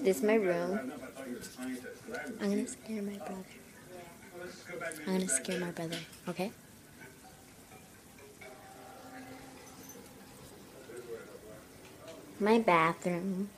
This is my room. I'm gonna scare my brother. I'm gonna scare my brother, okay? My bathroom.